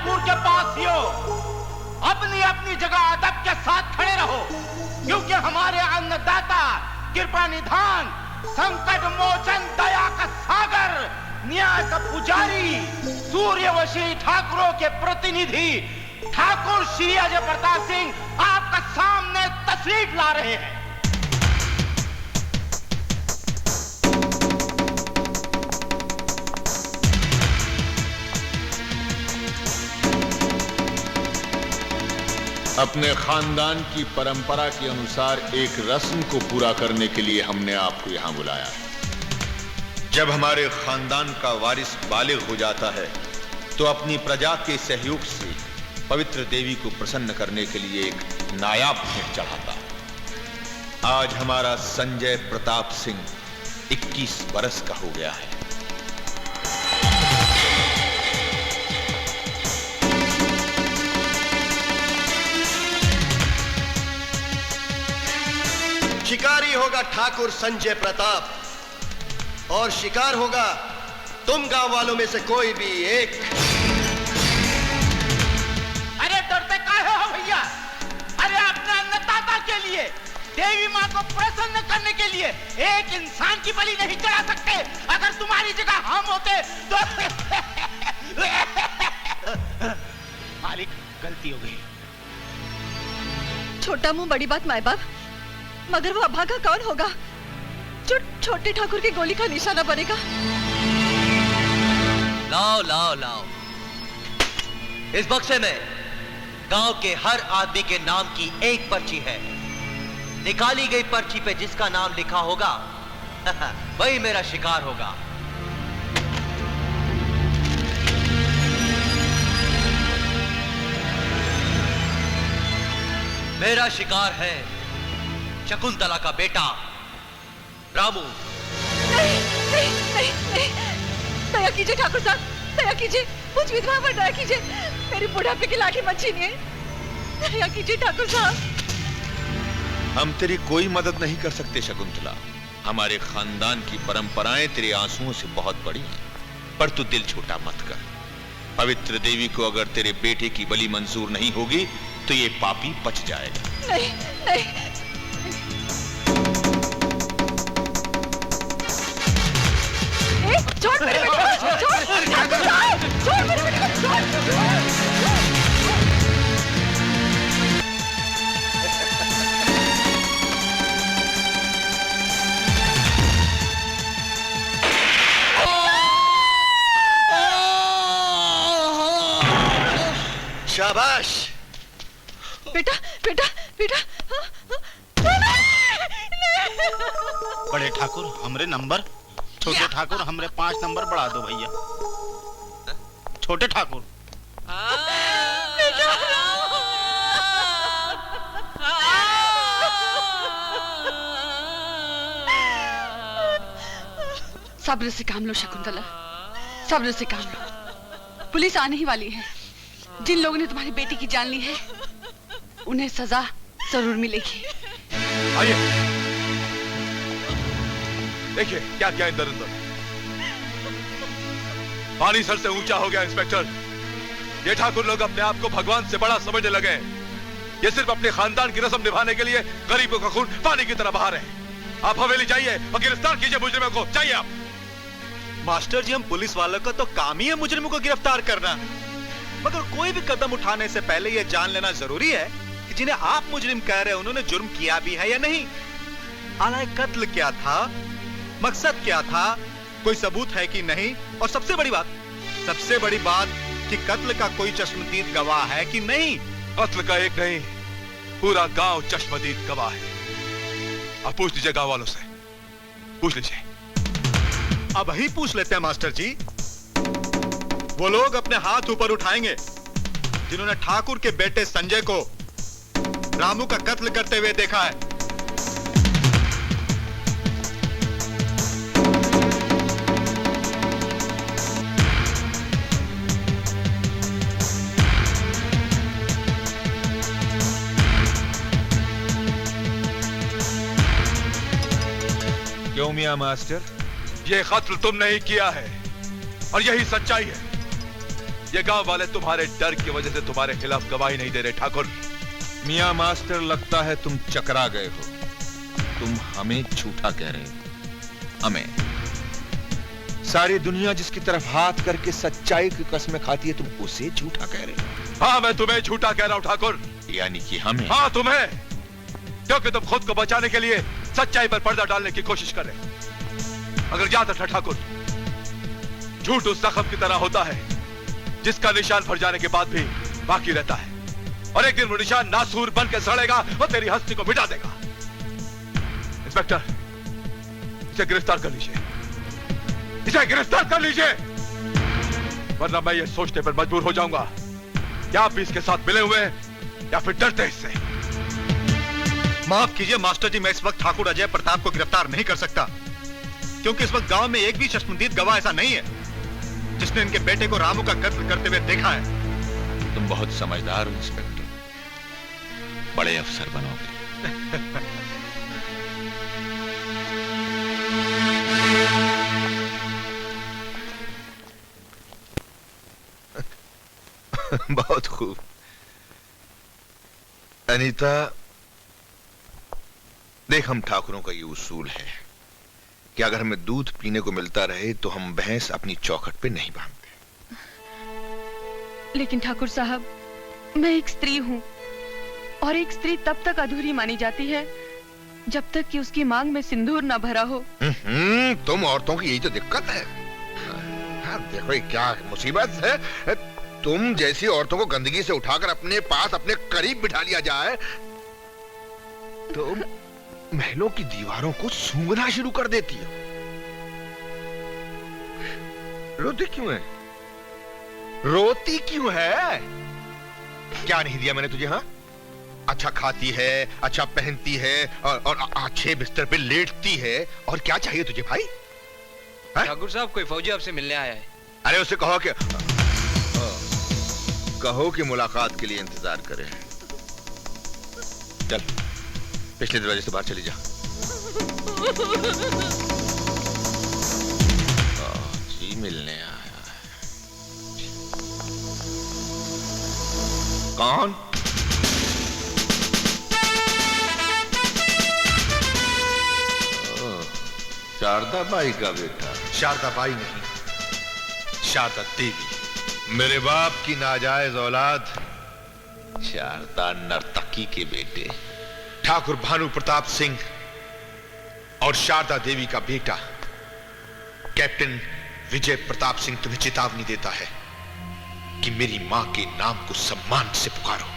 ठाकुर के पास ही हो। अपनी अपनी जगह अदब के साथ खड़े रहो, क्योंकि हमारे अन्नदाता, कृपा निधान, संकट मोचन, दया का सागर, न्याय का पुजारी, सूर्यवंशी ठाकुरों के प्रतिनिधि ठाकुर श्री अजय प्रताप सिंह आपका सामने तशरीफ ला रहे हैं। अपने खानदान की परंपरा के अनुसार एक रस्म को पूरा करने के लिए हमने आपको यहां बुलाया है। जब हमारे खानदान का वारिस बालिग हो जाता है तो अपनी प्रजा के सहयोग से पवित्र देवी को प्रसन्न करने के लिए एक नायाब भेंट चढ़ाता है। आज हमारा संजय प्रताप सिंह 21 बरस का हो गया है। शिकारी होगा ठाकुर संजय प्रताप और शिकार होगा तुम गांव वालों में से कोई भी एक। अरे डरते काहे हो भैया? अरे अपने अन्नदाता के लिए, देवी माँ को प्रसन्न करने के लिए एक इंसान की बलि नहीं चढ़ा सकते। अगर तुम्हारी जगह हम होते तो मालिक, गलती हो गई। छोटा मुंह बड़ी बात माए बाप, मगर वो अभागा कौन होगा जो छोटे ठाकुर की गोली का निशाना बनेगा? लाओ लाओ लाओ, इस बक्से में गांव के हर आदमी के नाम की एक पर्ची है। निकाली गई पर्ची पे जिसका नाम लिखा होगा वही मेरा शिकार होगा। मेरा शिकार है शकुंतला का बेटा रामू। नहीं नहीं नहीं नहीं, दया कीजिए ठाकुर साहब, दया कीजिए, मुझ विधवा पर दया कीजिए। मेरी बुढ़ापे की लाठी मत छीनिए, दया कीजिए ठाकुर साहब। हम तेरी कोई मदद नहीं कर सकते शकुंतला। हमारे खानदान की परंपराएं तेरे आंसुओं से बहुत बड़ी हैं, पर तू दिल छोटा मत कर। पवित्र देवी को अगर तेरे बेटे की बलि मंजूर नहीं होगी तो ये पापी बच जाएगा। नहीं नहीं, छोड़ मेरे बेटे को, छोड़ ठाकुर साहब, छोड़ मेरे बेटे को, छोड़। शाबाश बेटा बेटा बेटा। बड़े ठाकुर हमरे नंबर, छोटे ठाकुर हमरे 5 नंबर बढ़ा दो भैया। छोटे ठाकुर सब्र से काम लो शकुंतला, सब्र से काम लो। पुलिस आने ही वाली है। जिन लोगों ने तुम्हारी बेटी की जान ली है उन्हें सजा जरूर मिलेगी। आइए देखिए क्या क्या इधर उधर। पानी सर से ऊंचा हो गया इंस्पेक्टर। ये ठाकुर लोग अपने आप को भगवान से बड़ा समझने लगे हैं। ये सिर्फ अपने खानदान की रस्म निभाने के लिए गरीबों का खून पानी की तरह बहा रहे हैं। आप हवेली जाइए और गिरफ्तार कीजिए मुजरिमों को। जाइए आप। मास्टर जी, हम पुलिस वालों का तो काम ही है मुजरिमों को गिरफ्तार करना, मगर कोई भी कदम उठाने से पहले यह जान लेना जरूरी है कि जिन्हें आप मुजरिम कह रहे हैं उन्होंने जुर्म किया भी है या नहीं। आला कत्ल क्या था, मकसद क्या था, कोई सबूत है कि नहीं, और सबसे बड़ी बात कि कत्ल का कोई चश्मदीद गवाह है कि नहीं। कत्ल का एक नहीं, पूरा गांव चश्मदीद गवाह है। आप पूछ लीजिए गांव वालों से, पूछ लीजिए। अब ही पूछ लेते हैं मास्टर जी। वो लोग अपने हाथ ऊपर उठाएंगे जिन्होंने ठाकुर के बेटे संजय को रामू का कत्ल करते हुए देखा है। क्यों मियां मास्टर? ये कत्ल तुमने ही किया है और यही सच्चाई है। ये गांव वाले तुम्हारे डर की वजह से तुम्हारे खिलाफ गवाही नहीं दे रहे ठाकुर। मियां मास्टर, लगता है तुम चकरा गए हो। तुम हमें झूठा कह रहे हो। हमें। सारी दुनिया जिसकी तरफ हाथ करके सच्चाई की कसमें खाती है, तुम उसे झूठा कह रहे हो। हाँ, मैं तुम्हें झूठा कह रहा हूं ठाकुर। यानी कि हमें? हाँ, तुम्हें, क्योंकि तुम खुद को बचाने के लिए सच्चाई पर पर्दा डालने की कोशिश कर रहे हो। अगर याद रखना ठाकुर, झूठ उस जख्म की तरह होता है जिसका निशान भर जाने के बाद भी बाकी रहता है, और एक दिन वो निशान नासूर बन के सड़ेगा और तेरी हस्ती को मिटा देगा। इंस्पेक्टर, इसे गिरफ्तार कर लीजिए, इसे गिरफ्तार कर लीजिए, वरना मैं ये सोचने पर मजबूर हो जाऊंगा कि आप भी इसके साथ मिले हुए हैं या फिर डरते इससे। माफ कीजिए मास्टर जी, मैं इस वक्त ठाकुर अजय प्रताप को गिरफ्तार नहीं कर सकता, क्योंकि इस वक्त गांव में एक भी चश्मदीद गवाह ऐसा नहीं है जिसने इनके बेटे को रामू का कत्ल करते हुए देखा है। तुम बहुत समझदार हो इंस्पेक्टर, बड़े अफसर बनोगे। बहुत खूब। अनीता, देख, हम ठाकुरों का ये उसूल है कि अगर हमें दूध पीने को मिलता रहे तो हम भैंस अपनी चौखट पे नहीं बांधते। लेकिन ठाकुर साहब, मैं एक स्त्री हूँ, और एक स्त्री तब तक अधूरी मानी जाती है जब तक कि उसकी मांग में सिंदूर न भरा हो। तुम औरतों की यही तो दिक्कत है। हाँ, देखो ये क्या मुसीबत है। तुम जैसी औरतों को गंदगी से उठाकर अपने पास, अपने करीब बिठा लिया जाए तो महलों की दीवारों को सूंघना शुरू कर देती है। रोती क्यों है? रोती क्यों है? क्या नहीं दिया मैंने तुझे? हाँ, अच्छा खाती है, अच्छा पहनती है, और अच्छे बिस्तर पे लेटती है, और क्या चाहिए तुझे भाई? ठाकुर साहब, कोई फौजी आपसे मिलने आया है। अरे उसे कहो कि मुलाकात के लिए इंतजार करे। चल, पिछले दरवाजे से बाहर चली जा। जी मिलने आया है। कौन? शारदा बाई का बेटा। शारदा बाई नहीं, शारदा देवी। मेरे बाप की नाजायज औलाद शारदा नर्तकी के बेटे ठाकुर भानु प्रताप सिंह और शारदा देवी का बेटा कैप्टन विजय प्रताप सिंह तुम्हें चेतावनी देता है कि मेरी मां के नाम को सम्मान से पुकारो।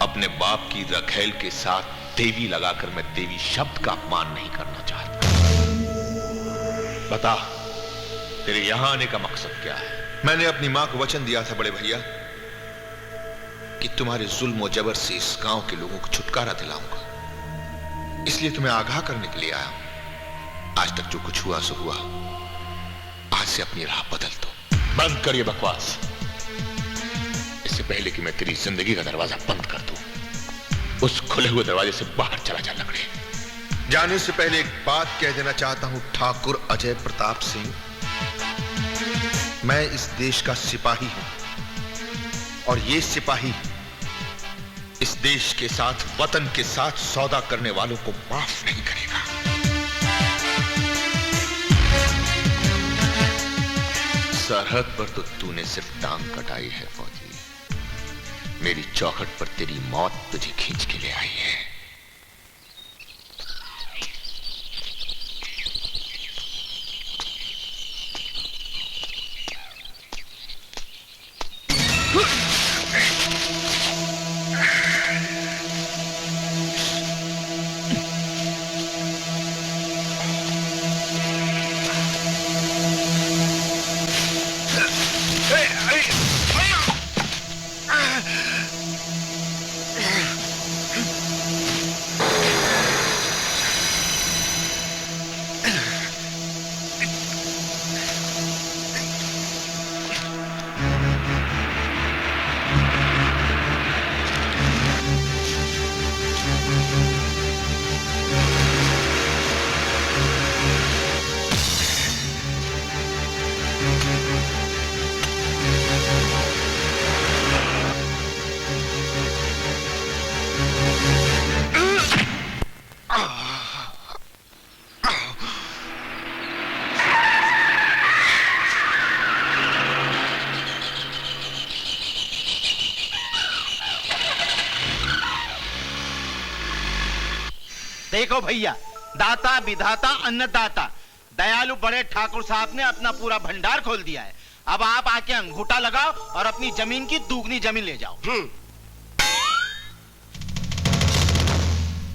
अपने बाप की रखेल के साथ देवी लगाकर मैं देवी शब्द का अपमान नहीं करना चाहता। बता, तेरे यहां आने का मकसद क्या है? मैंने अपनी मां को वचन दिया था बड़े भैया कि तुम्हारे जुल्म और जबर से इस गांव के लोगों को छुटकारा दिलाऊंगा, इसलिए तुम्हें आगाह करने के लिए आया हूं। आज तक जो कुछ हुआ सो हुआ, आज से अपनी राह बदल दो। बंद कर ये बकवास। इससे पहले कि मैं तेरी जिंदगी का दरवाजा बंद कर दूं, उस खुले हुए दरवाजे से बाहर चला जा लकड़े। जाने से पहले एक बात कह देना चाहता हूं ठाकुर अजय प्रताप सिंह, मैं इस देश का सिपाही हूं, और ये सिपाही इस देश के साथ, वतन के साथ सौदा करने वालों को माफ नहीं करेगा। सरहद पर तो तूने सिर्फ टांग कटाई है फौजी, मेरी चौखट पर तेरी मौत तुझे खींच के ले आई है। देखो भैया, दाता विधाता अन्नदाता दयालु बड़े ठाकुर साहब ने अपना पूरा भंडार खोल दिया है। अब आप आके अंगूठा लगाओ और अपनी जमीन की दुगनी जमीन ले जाओ।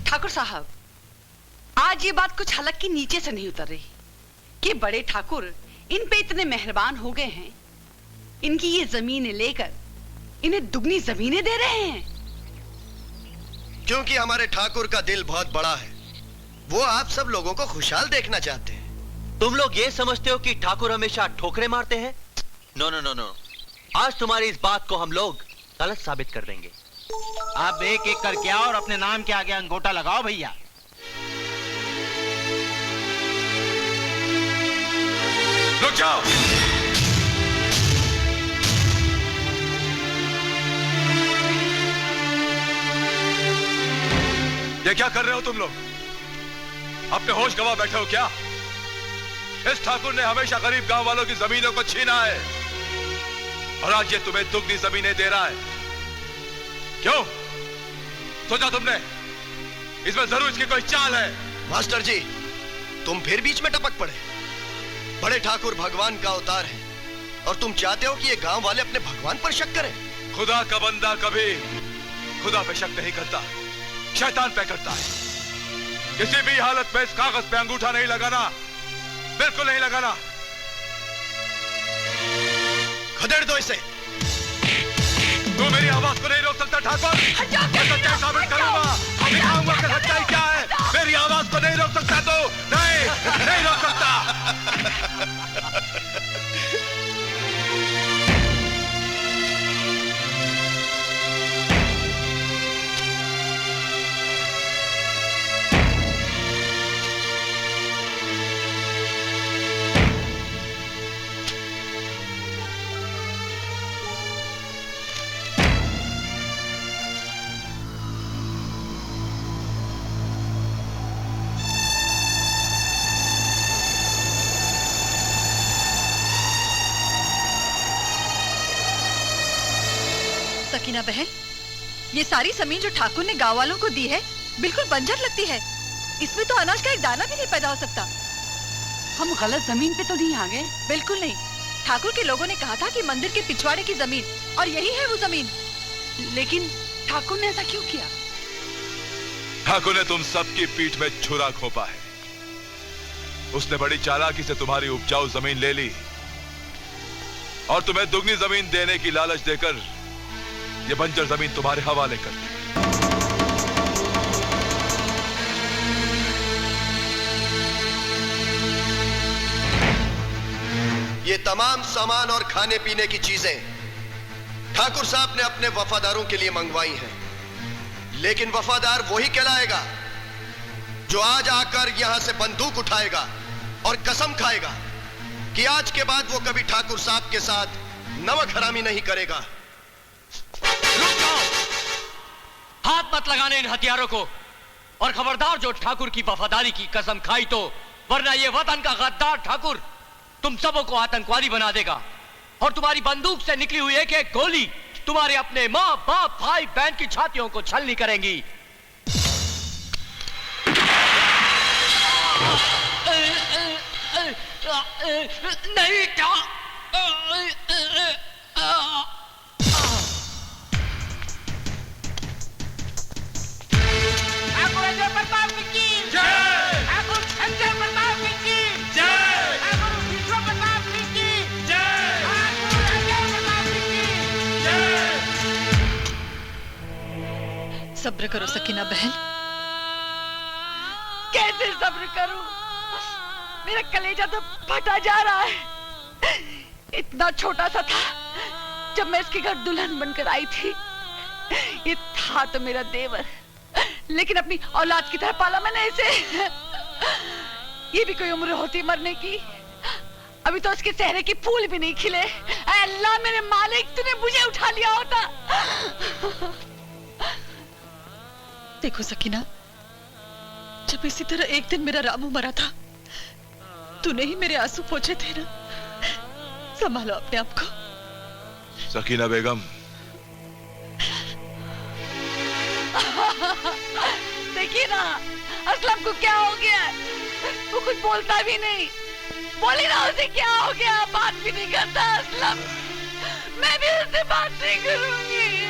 ठाकुर साहब, आज ये बात कुछ हलक के नीचे से नहीं उतर रही कि बड़े ठाकुर इन पे इतने मेहरबान हो गए हैं, इनकी ये जमीनें लेकर इन्हें दुगनी जमीनें दे रहे हैं। क्योंकि हमारे ठाकुर का दिल बहुत बड़ा है, वो आप सब लोगों को खुशहाल देखना चाहते हैं। तुम लोग ये समझते हो कि ठाकुर हमेशा ठोकरे मारते हैं? नो नो नो नो, आज तुम्हारी इस बात को हम लोग गलत साबित कर देंगे। आप एक एक करके आओ और अपने नाम के आगे अंगूठा लगाओ भैया। रुक जाओ। ये क्या कर रहे हो तुम लोग? अपने होश गवा बैठे हो क्या? इस ठाकुर ने हमेशा गरीब गांव वालों की जमीनों को छीना है और आज ये तुम्हें दुगनी जमीनें दे रहा है। क्यों? सोचा तुमने इसमें जरूर इसकी कोई चाल है? मास्टर जी, तुम फिर बीच में टपक पड़े। बड़े ठाकुर भगवान का अवतार है और तुम चाहते हो कि ये गांव वाले अपने भगवान पर शक करें। खुदा का बंदा कभी खुदा पे शक नहीं करता, शैतान पे करता है। किसी भी हालत में इस कागज पे अंगूठा नहीं लगाना, बिल्कुल नहीं लगाना। खदेड़ दो इसे। तू मेरी आवाज को नहीं रोक सकता ठाकुर। मैं सच्चाई साबित करूंगा, दिखाऊंगा कि सच्चाई क्या है। मेरी आवाज को नहीं रोक सकता तू। नहीं रोक सकता। सकीना बहन, ये सारी जमीन जो ठाकुर ने गांव वालों को दी है बिल्कुल बंजर लगती है। इसमें तो अनाज का एक दाना भी नहीं पैदा हो सकता। हम गलत जमीन पे तो नहीं आ गए? बिल्कुल नहीं। ठाकुर के लोगों ने कहा था कि मंदिर के पिछवाड़े की जमीन, और यही है वो जमीन। लेकिन ठाकुर ने ऐसा क्यों किया? ठाकुर ने तुम सबकी पीठ में छुरा घोंपा है। उसने बड़ी चालाकी से तुम्हारी उपजाऊ जमीन ले ली और तुम्हें दुगनी जमीन देने की लालच देकर ये बंजर जमीन तुम्हारे हवाले कर दी। ये तमाम सामान और खाने पीने की चीजें ठाकुर साहब ने अपने वफादारों के लिए मंगवाई हैं। लेकिन वफादार वही कहलाएगा जो आज आकर यहां से बंदूक उठाएगा और कसम खाएगा कि आज के बाद वो कभी ठाकुर साहब के साथ नमक हरामी नहीं करेगा। रुक जाओ! हाथ मत लगाने इन हथियारों को, और खबरदार जो ठाकुर की वफादारी की कसम खाई तो, वरना ये वतन का गद्दार ठाकुर तुम सबों को आतंकवादी बना देगा और तुम्हारी बंदूक से निकली हुई एक एक गोली तुम्हारे अपने माँ बाप भाई बहन की छातियों को छलनी करेंगी। नहीं क्या? ठाकुर अजय प्रताप की जय। ठाकुर संजय प्रताप की जय। ठाकुर विश्व प्रताप की जय। ठाकुर अजय प्रताप की जय। सब्र करो सकीना बहन। कैसे सब्र करूं? मेरा कलेजा तो फटा जा रहा है। इतना छोटा सा था जब मैं इसके घर दुल्हन बनकर आई थी। ये था तो मेरा देवर, लेकिन अपनी औलाद की तरह पाला मैंने इसे। ये भी कोई उम्र होती मरने की? अभी तो उसके चेहरे की फूल भी नहीं खिले। ऐ अल्लाह मेरे मालिक, तूने मुझे उठा लिया होता। देखो सकीना, जब इसी तरह एक दिन मेरा रामू मरा था, तूने ही मेरे आंसू पोंछे थे ना। संभालो अपने आप को। सकीना बेगम, देखिए ना, असलम को क्या हो गया? वो कुछ बोलता भी नहीं। बोली ना उसे क्या हो गया? बात भी नहीं करता असलम। मैं भी उससे बात नहीं करूंगी।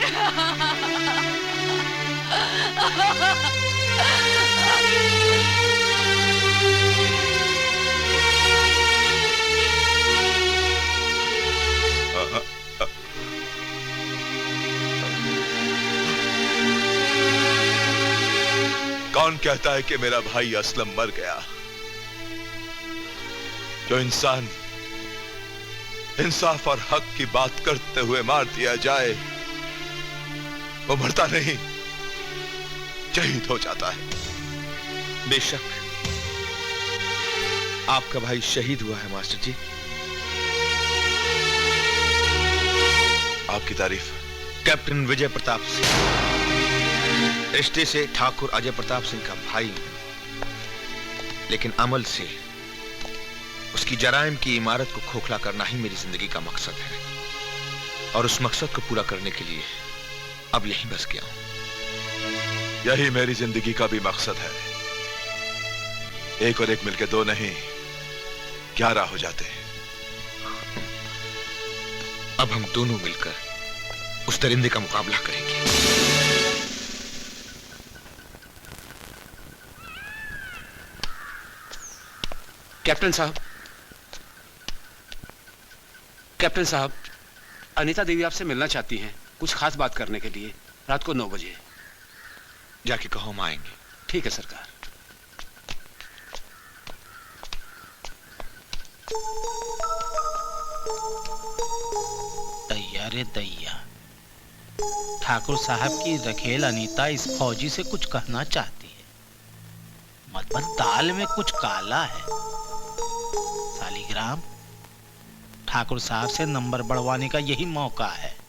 कौन कहता है कि मेरा भाई असलम मर गया? जो इंसान इंसाफ और हक की बात करते हुए मार दिया जाए वो मरता नहीं, शहीद हो जाता है। बेशक आपका भाई शहीद हुआ है मास्टर जी। आपकी तारीफ। कैप्टन विजय प्रताप सिंह रिश्ते से ठाकुर अजय प्रताप सिंह का भाई हूं, लेकिन अमल से उसकी जराइम की इमारत को खोखला करना ही मेरी जिंदगी का मकसद है, और उस मकसद को पूरा करने के लिए अब यहीं बस गया हूं। यही मेरी जिंदगी का भी मकसद है। एक और एक मिलकर 2 नहीं 11 हो जाते हैं। अब हम दोनों मिलकर उस दरिंदे का मुकाबला करेंगे। कैप्टन साहब, अनीता देवी आपसे मिलना चाहती हैं, कुछ खास बात करने के लिए। रात को 9 बजे। जाके कहो हम आएंगे। ठीक है सरकार। दैया रे दैया, ठाकुर साहब की रखेल अनीता इस फौजी से कुछ कहना चाहती है। मतलब दाल में कुछ काला है। सालीग्राम, ठाकुर साहब से नंबर बढ़वाने का यही मौका है।